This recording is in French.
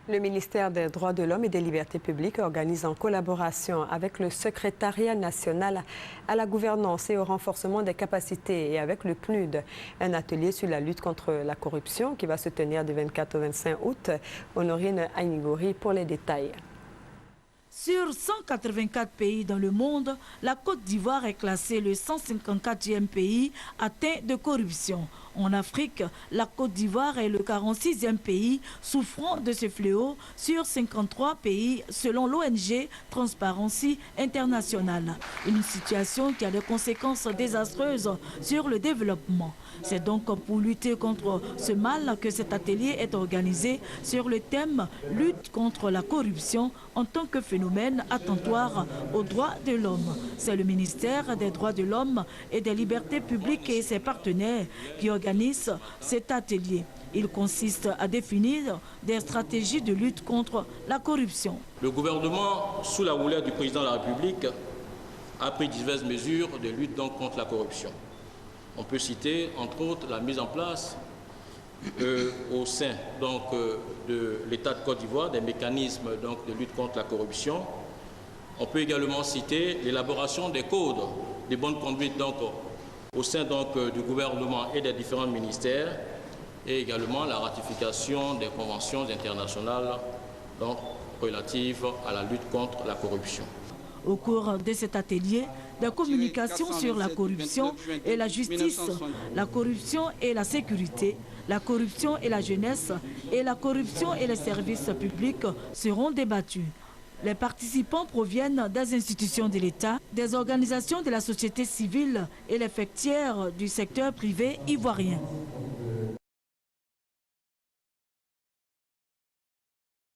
Le ministère des Droits de l'Homme et des Libertés publiques organise en collaboration avec le Secrétariat national à la gouvernance et au renforcement des capacités et avec le PNUD un atelier sur la lutte contre la corruption qui va se tenir du 24 au 25 août. Honorine Ainigori pour les détails. Sur 184 pays dans le monde, la Côte d'Ivoire est classée le 154e pays atteint de corruption. En Afrique, la Côte d'Ivoire est le 46e pays souffrant de ce fléau sur 53 pays selon l'ONG Transparency International. Une situation qui a des conséquences désastreuses sur le développement. C'est donc pour lutter contre ce mal que cet atelier est organisé sur le thème « Lutte contre la corruption en tant que phénomène attentoire aux droits de l'homme ». C'est le ministère des Droits de l'Homme et des Libertés publiques et ses partenaires qui organisent cet atelier. Il consiste à définir des stratégies de lutte contre la corruption. Le gouvernement, sous la houlette du président de la République, a pris diverses mesures de lutte donc contre la corruption. On peut citer, entre autres, la mise en place au sein de l'État de Côte d'Ivoire des mécanismes de lutte contre la corruption. On peut également citer l'élaboration des codes de bonne conduite au sein du gouvernement et des différents ministères et également la ratification des conventions internationales relatives à la lutte contre la corruption. Au cours de cet atelier, des communications sur la corruption et la justice, la corruption et la sécurité, la corruption et la jeunesse et la corruption et les services publics seront débattus. Les participants proviennent des institutions de l'État, des organisations de la société civile et les faîtières du secteur privé ivoirien.